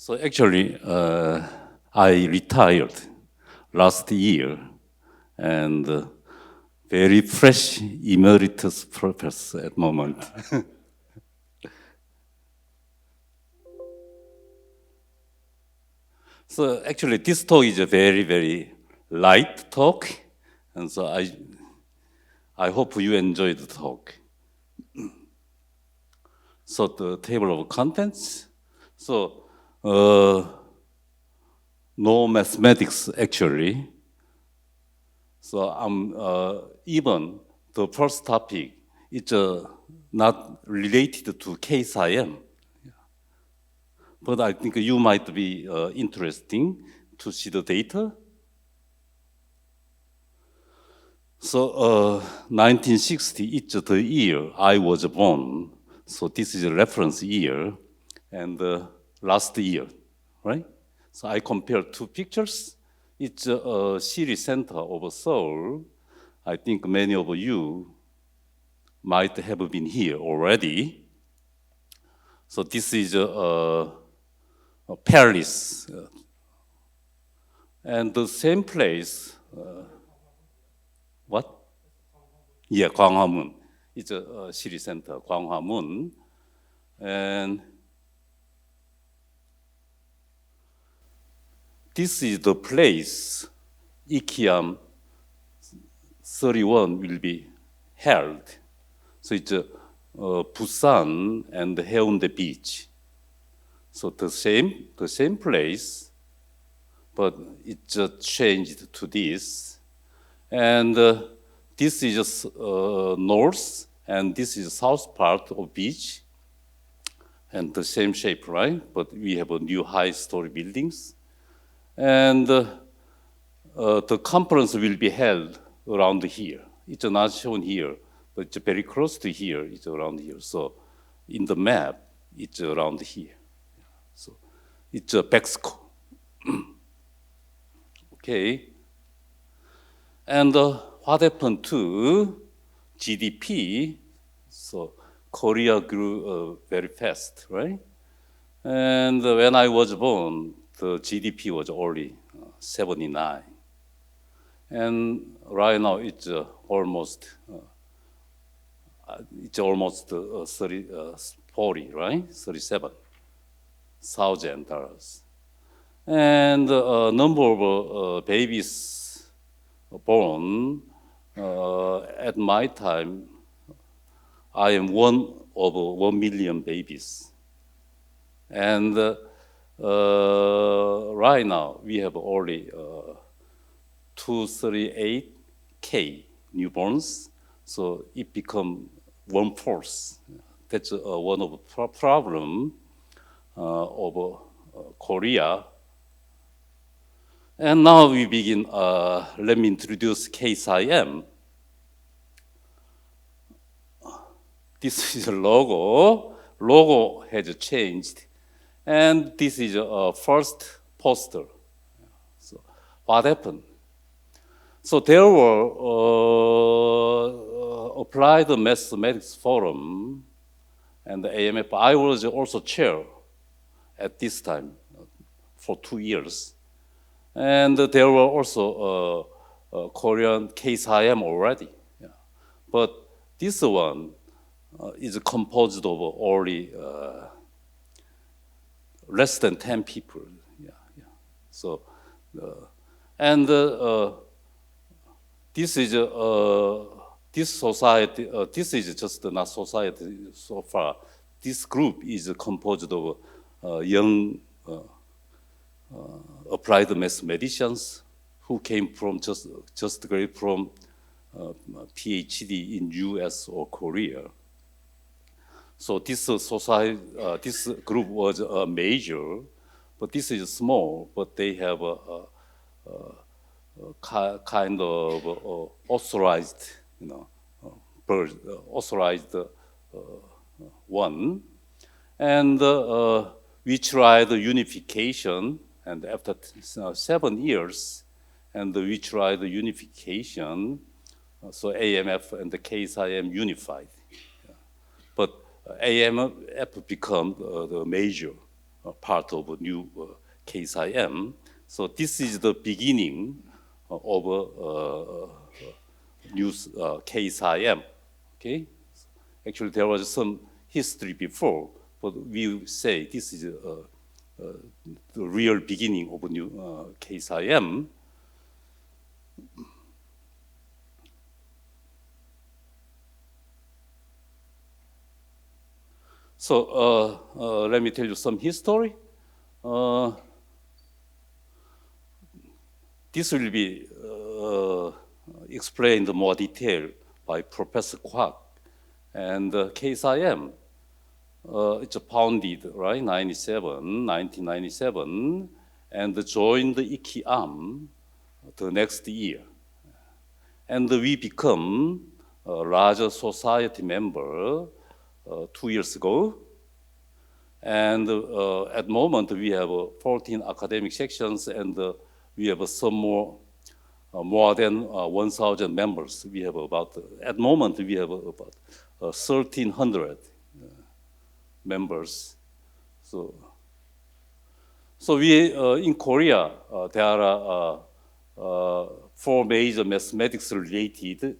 So actually, I retired last year, and very fresh emeritus professor at the moment. So actually, this talk is a very, very light talk, and so I hope you enjoy the talk. So the table of contents. So no mathematics actually. So even the first topic is not related to KSIAM, but I think you might be interesting to see the data. So 1960 is the year I was born. So this is a reference year, and last year, right? So I compared two pictures. It's a city center of Seoul. I think many of you might have been here already. So this is Paris, and the same place. What? Yeah, Gwanghwamun. It's a city center, Gwanghwamun. And this is the place ICIAM31 will be held. So it's Busan and Haeundae Beach. So the same place, but it just changed to this. And this is north, and this is south part of beach, and the same shape, right? But we have a new high-story buildings, and the conference will be held around here. It's not shown here, but it's very close to here. It's around here. So in the map, it's around here. So it's Mexico. Okay. And what happened to GDP? So Korea grew very fast, right? And when I was born, the GDP was only 79. And right now it's almost 40, right? $37,000. And number of babies born at my time, I am one of 1 million babies. And right now, we have only 238K newborns, so it become 1/4. That's one of the problem of Korea. And now we begin, let me introduce KSIAM. This is a logo. Logo has changed. And this is a first poster. So what happened? So there were applied mathematics forum and the AMF. I was also chair at this time for 2 years. And there were also Korean KSIAM already. Yeah. But this one is composed of only less than 10 people. Yeah, yeah. So, and this is this society. This is just not society so far. This group is composed of young applied mathematicians who came from just graduated from PhD in US or Korea. So this society, this group was major, but this is small. But they have a kind of authorized, authorized one, and we tried unification. And after 7 years, and we tried the unification, so AMF and the KSIAM unified. But AMF become the major part of a new KSIAM. So this is the beginning of a new KSIAM. Okay, actually there was some history before, but we say this is the real beginning of a new KSIAM. So let me tell you some history. This will be explained in more detail by Professor Kwak. And KSIAM, it's founded, right, 1997, and joined the ICIAM the next year. And we become a larger society member 2 years ago. And at the moment, we have 14 academic sections, and we have some more than 1,000 members. We have about, at the moment, we have about 1,300 members. So we, in Korea, there are 4 major mathematics-related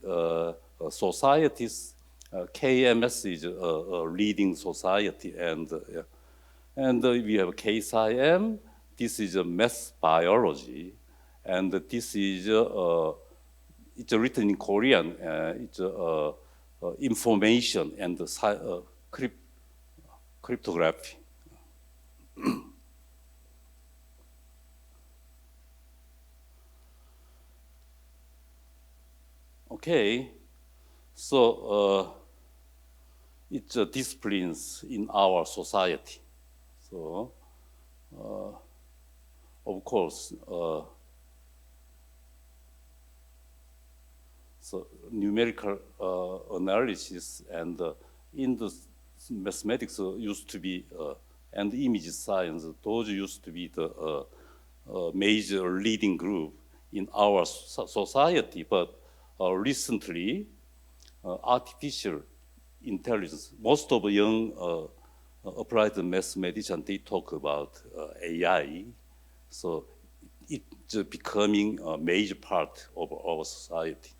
societies. KMS is a leading society, and we have KSIAM. This is a math biology, and this is it's written in Korean. It's information and cryptography. Okay, so it's disciplines in our society. So, of course, so numerical analysis and in the mathematics used to be, and image science, those used to be the major leading group in our society. But recently, artificial intelligence, most of the young applied mathematicians, they talk about AI. So it's becoming a major part of our society.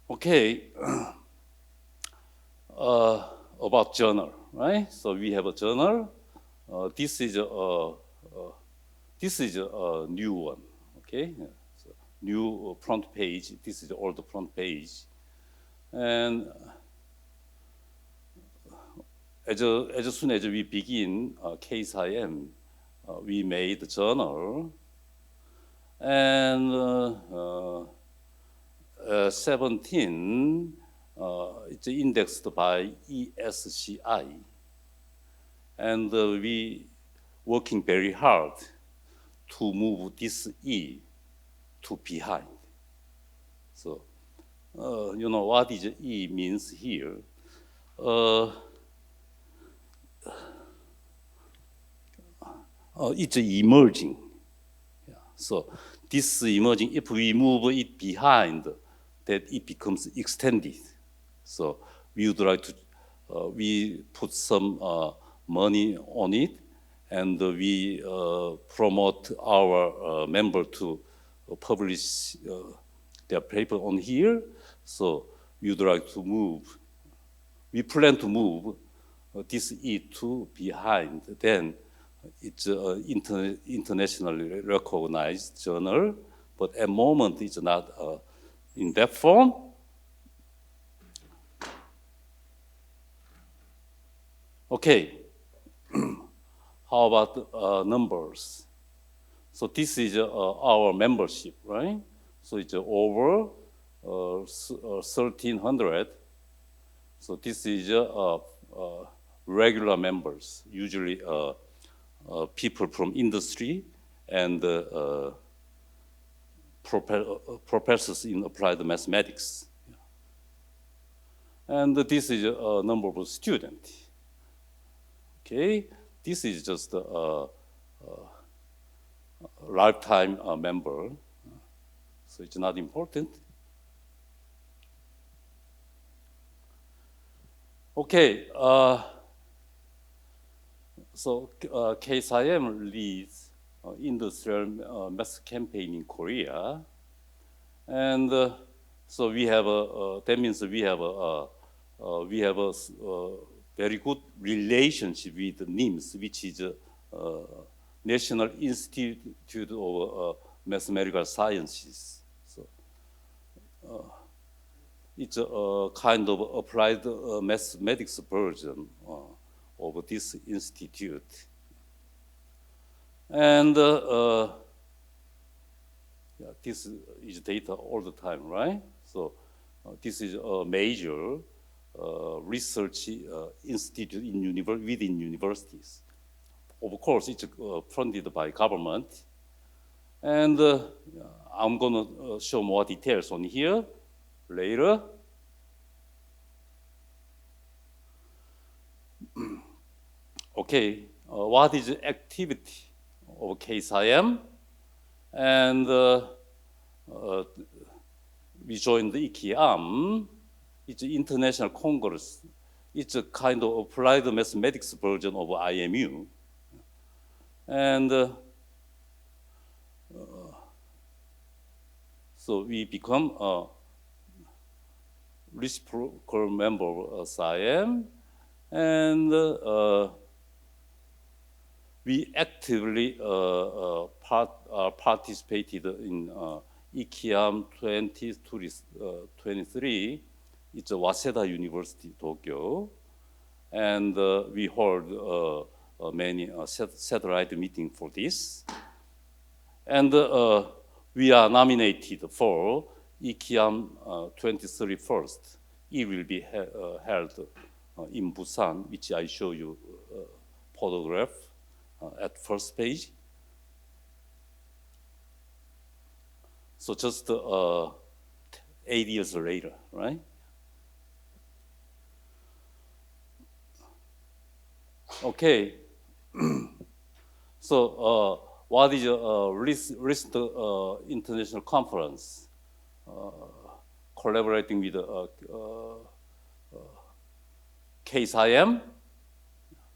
Okay, about journal, right? So we have a journal. This is a new one, okay? So new front page. This is the old front page, and as soon as we begin KSIAM, we made the journal, and 17, it's indexed by ESCI. And we working very hard to move this E to behind. So, you know what is E means here? It's emerging. Yeah. So this emerging, if we move it behind, that it becomes extended. So we would like to, we put some money on it, and we promote our member to publish their paper on here. So we would like to move, we plan to move this E to behind. Then it's an internationally recognized journal, but at the moment it's not in that form. Okay, how about numbers? So this is our membership, right? So it's over 1,300. So this is regular members, usually people from industry and professors in applied mathematics. And this is a number of students. Okay, this is just a lifetime member, so it's not important. Okay, so KSIAM leads industrial mass campaign in Korea, and so we have that means we have a very good relationship with NIMS, which is National Institute of Mathematical Sciences. So it's a kind of applied mathematics version of this institute. And yeah, this is data all the time, right? So this is a major research institute within universities. Of course, it's funded by government. And I'm going to show more details on here later. Okay, what is the activity of KSIAM? And we joined the ICIAM. It's an international congress. It's a kind of applied mathematics version of IMU. And so we become a reciprocal member of ICIAM, and we actively participated in ICIAM2023. It's a Waseda University, Tokyo, and we hold many satellite meetings for this. And we are nominated for ICIAM2031. It will be held in Busan, which I show you photograph at first page. So just 8 years later, right? Okay. So what is a recent international conference collaborating with KSIAM?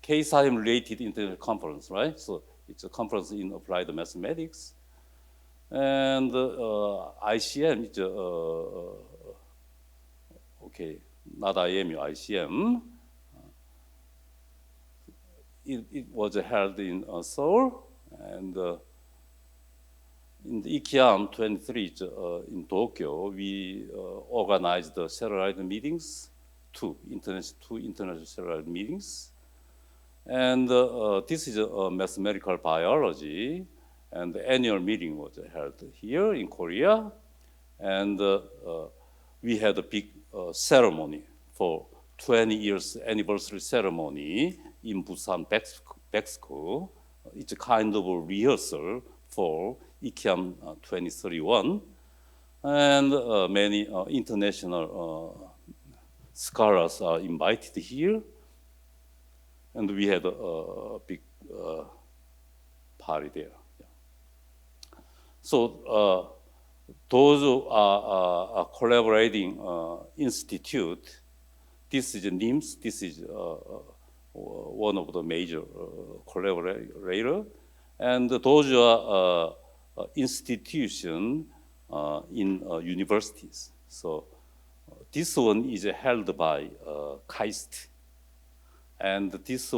KSIAM related international conference, right? So it's a conference in applied mathematics. And ICIAM is okay, not IMU, ICIAM. It was held in Seoul, and in the ICIAM23 in Tokyo, we organized the satellite meetings, two international satellite meetings. And this is mathematical biology, and the annual meeting was held here in Korea. And we had a big ceremony for 20 years anniversary ceremony in Busan back school. It's a kind of a rehearsal for ICIAM 2031. And many international scholars are invited here. And we had a big party there. Yeah. So those are collaborating institute. This is NIMS. This is one of the major collaborators. And those are institutions in universities. So this one is held by KAIST. And this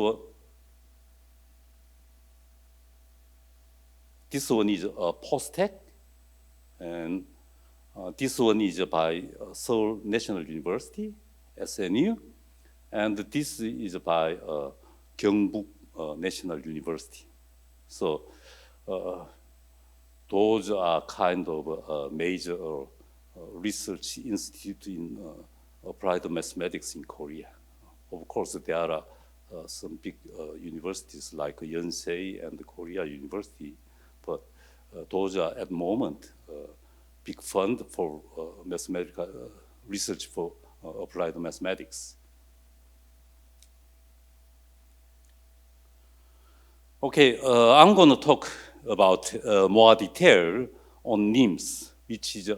one is a post-tech. And this one is by Seoul National University, SNU. And this is by Youngmok National University. So those are kind of major research institute in applied mathematics in Korea. Of course, there are some big universities like Yonsei and Korea University, but those are at the moment big fund for mathematical research for applied mathematics. Okay, I'm going to talk about more detail on NIMS, which is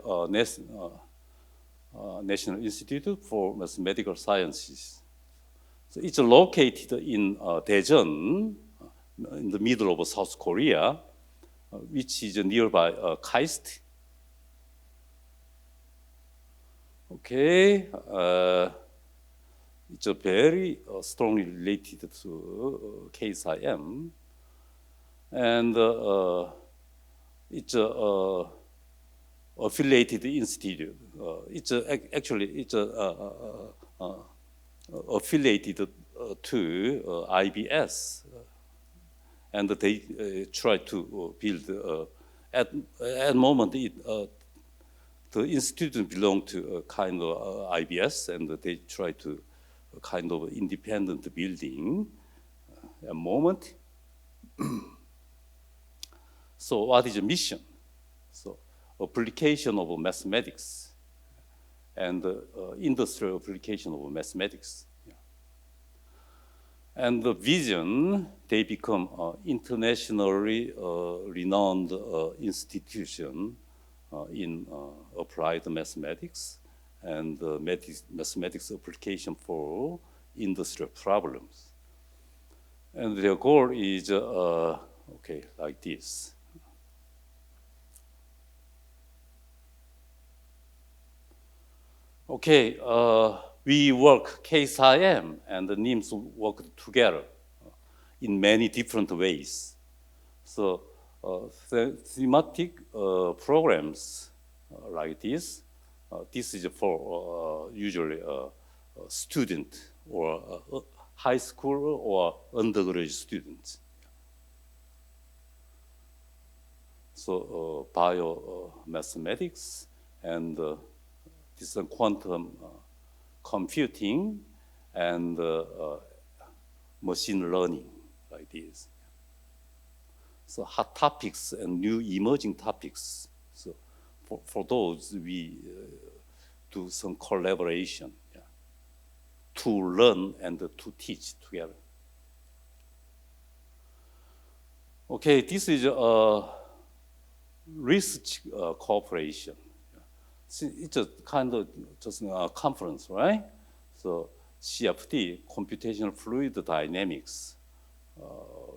National Institute for Mathematical Sciences. So it's located in Daejeon, in the middle of South Korea, which is nearby KAIST. Okay, it's very strongly related to KSIAM, and it's a affiliated institute. It's actually affiliated to IBS, and they try to build. At the moment, the institute belong to a kind of IBS, and they try to a kind of independent building at the moment. So what is the mission? So application of mathematics and industrial application of mathematics. And the vision, they become internationally renowned institution in applied mathematics and mathematics application for industrial problems. And their goal is, okay, like this. Okay, we work, KSIAM and the NIMS work together in many different ways. So thematic programs like this, this is for usually a student or high school or undergraduate students. So bio-mathematics and this quantum computing and machine learning like this. So hot topics and new emerging topics. So for those, we do some collaboration to learn and to teach together. Okay, this is a research cooperation. It's a kind of just a conference, right? So CFD, computational fluid dynamics,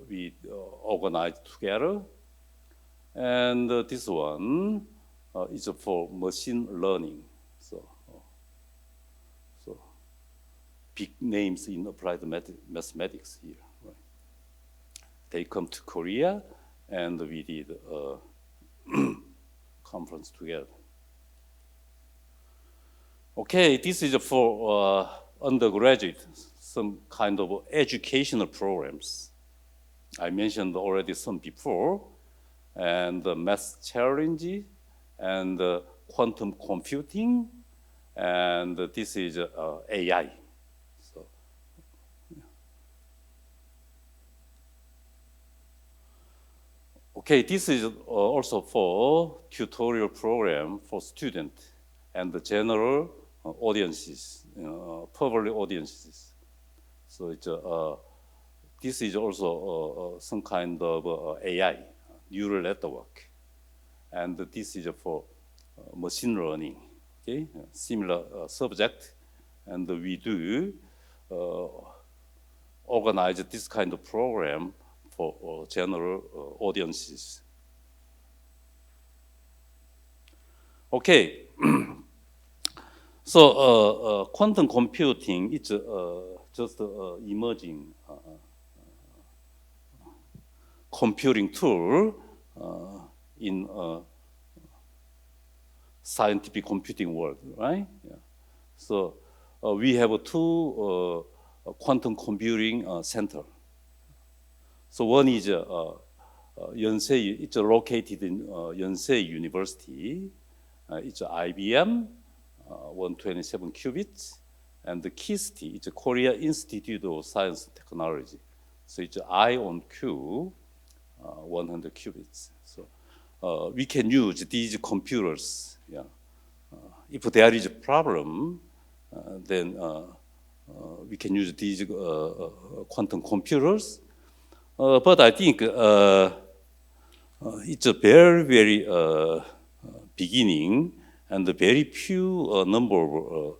we organized together. And this one is for machine learning. So big names in applied mathematics here, right? They come to Korea and we did a conference together. Okay, this is for undergraduate, some kind of educational programs. I mentioned already some before, and the math challenge, and quantum computing, and this is AI. So, okay, this is also for tutorial program for students and the general audiences, public audiences. So it's this is also some kind of AI, neural network, and this is for machine learning. Okay, similar subject, and we do organize this kind of program for general audiences. Okay. So quantum computing is just emerging computing tool in scientific computing world, right? Yeah. So we have two quantum computing center. So one is Yonsei. It's located in Yonsei University. It's IBM. 127 qubits, and the KIST, it's a Korea Institute of Science and Technology. So it's I on Q, 100 qubits. So we can use these computers. Yeah. If there is a problem, then we can use these quantum computers. But I think it's a very, very beginning, and a very few number of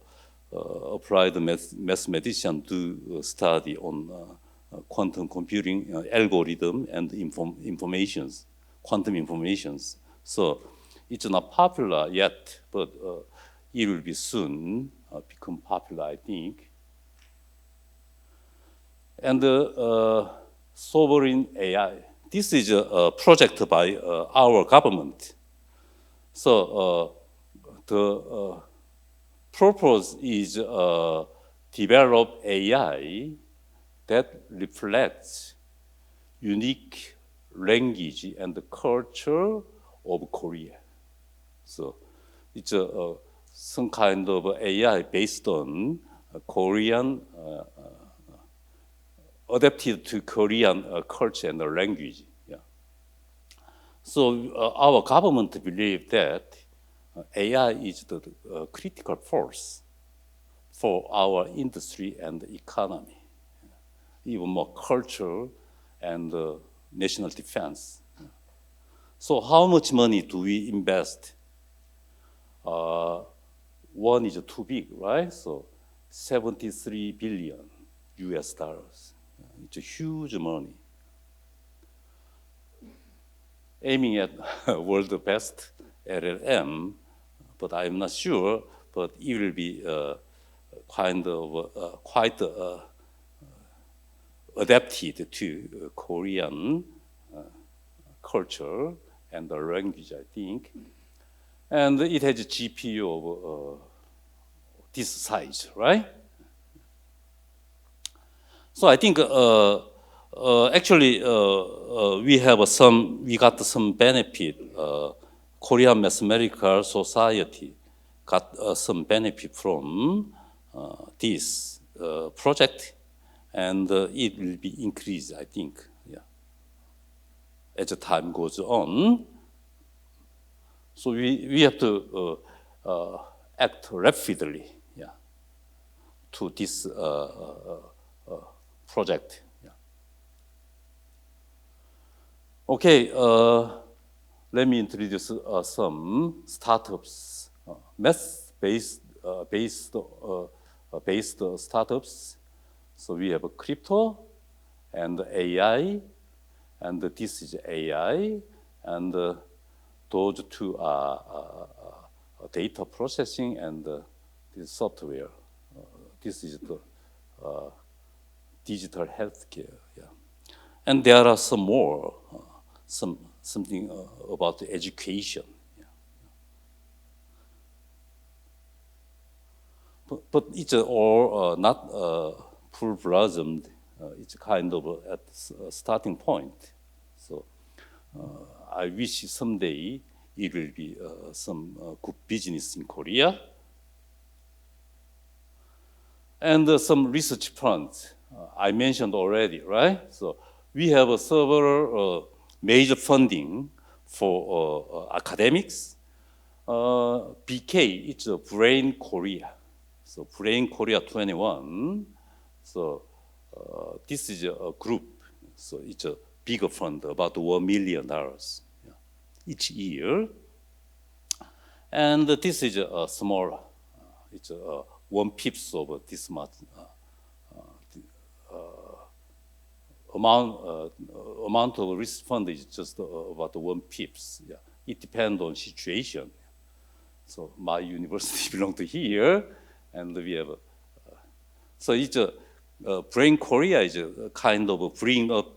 applied mathematician do study on quantum computing algorithm and informations, quantum informations. So it's not popular yet, but it will be soon become popular, I think. And sovereign AI. This is a project by our government. So the purpose is develop AI that reflects unique language and the culture of Korea. So it's some kind of AI based on Korean, adapted to Korean culture and language. Yeah. So our government believes that AI is the critical force for our industry and economy, even more culture and national defense. So how much money do we invest? One is too big, right? So 73 billion US dollars. It's a huge money. Aiming at world best LLM, but I'm not sure, but it will be kind of quite adapted to Korean culture and the language, I think. And it has a GPU of this size, right? So I think actually we got some benefit. Korean Mathematical Society got some benefit from this project, and it will be increased, I think, yeah, as the time goes on. So we have to act rapidly, yeah, to this project. Yeah. Okay, let me introduce some startups, math-based based startups. So we have a crypto and AI, and this is AI, and those two are data processing and this software. This is the digital healthcare. Yeah. And there are some more, something about the education. Yeah. But it's all not full-blossomed. It's kind of at a starting point. So I wish someday it will be some good business in Korea. And some research funds I mentioned already, right? So we have several major funding for academics. BK, it's a Brain Korea. So Brain Korea 21. So this is a group. So it's a bigger fund, about $1 million each year. And this is a smaller. It's 1/5 of this much amount of risk fund is just about 1/5. Yeah. It depends on situation. So my university belongs to here, and we have. So it's Brain Korea is a kind of bring up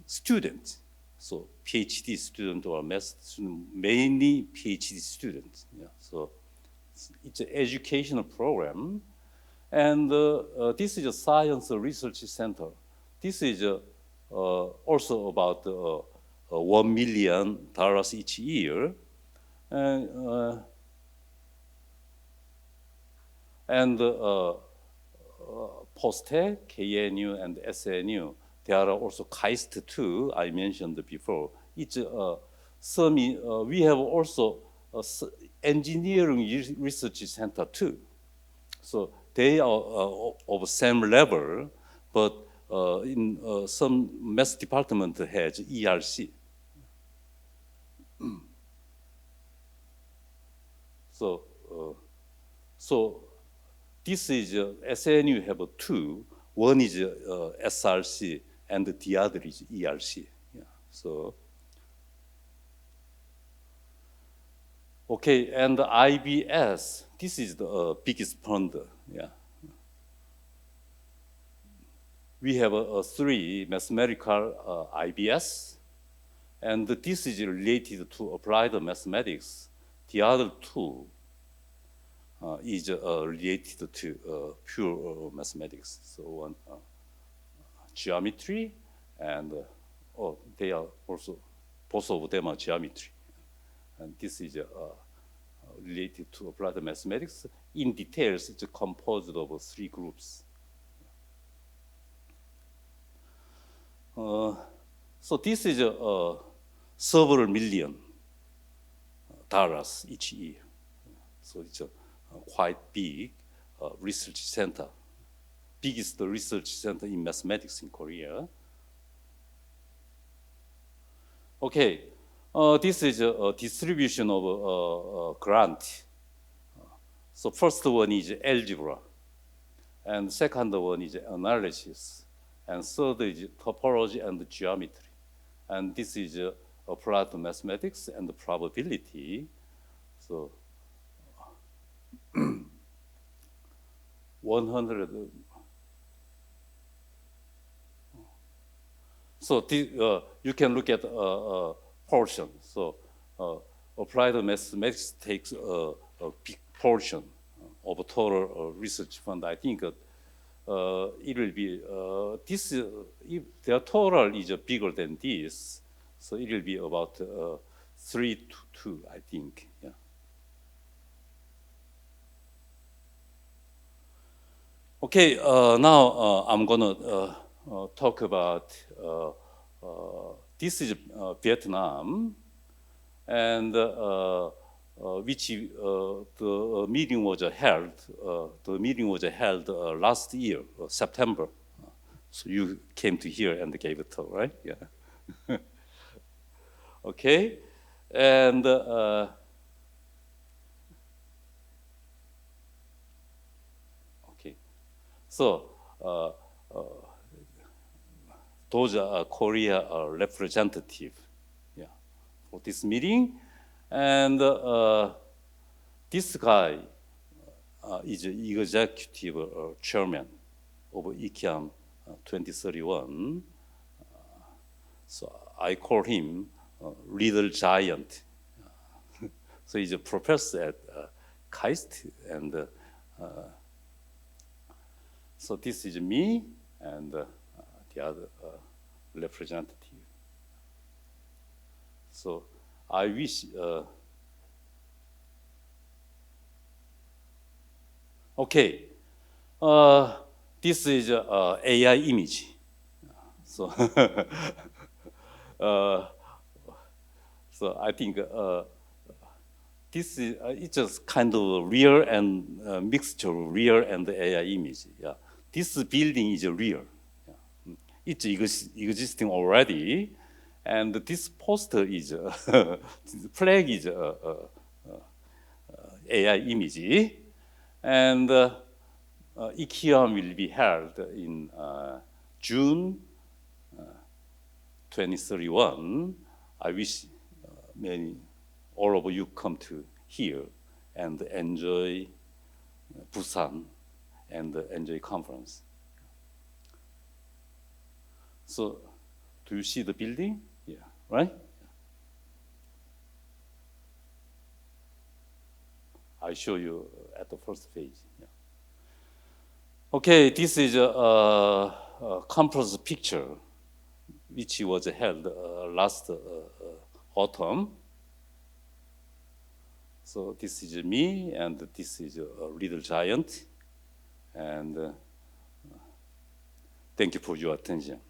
students. So PhD student or math student, mainly PhD students. Yeah. So it's an educational program, and this is a science research center. This is also about $1 million each year, and post-tech, KNU and SNU. There are also KAIST too. I mentioned before. It's we have also engineering research center too. So they are of same level, but in some math department has ERC. So this is SNU have two. One is SRC, and the other is ERC. Yeah. So, okay, and the IBS. This is the biggest fund. Yeah. We have three mathematical IBS, and this is related to applied mathematics. The other two is related to pure mathematics. So one geometry, and they are also, both of them are geometry. And this is related to applied mathematics. In details, it's composed of three groups. So this is several $million each year. So it's a quite big research center, biggest research center in mathematics in Korea. Okay, this is a distribution of grant. So first one is algebra, and second one is analysis, and third is topology and geometry. And this is applied mathematics and probability. So 100. So you can look at portion. So applied mathematics takes a big portion of total research fund. I think it will be this. If their total is bigger than this, so it will be about 3 to 2, I think. Yeah. Okay. Now I'm gonna talk about this is Vietnam, and which the meeting was held. The meeting was held last year, September. So you came to here and gave a talk, right? Yeah. Okay, and okay, so those are Korea representative, yeah, for this meeting, and this guy is executive chairman of ICIAM 2031. So I call him little giant. So he's a professor at KAIST, and so this is me and the other representative. So I wish. Okay, this is AI image. So, so I think this is it's just kind of real and mixture of real and AI image. Yeah, this building is real. Yeah. It's existing already, and this poster is flag is AI image, and ICIAM will be held in June 2031. I wish all of you come to here and enjoy Busan and enjoy conference. So, do you see the building? Yeah, right? I show you at the first page. Yeah. Okay, this is a conference picture which was held last autumn. So this is me, and this is a little giant. And thank you for your attention.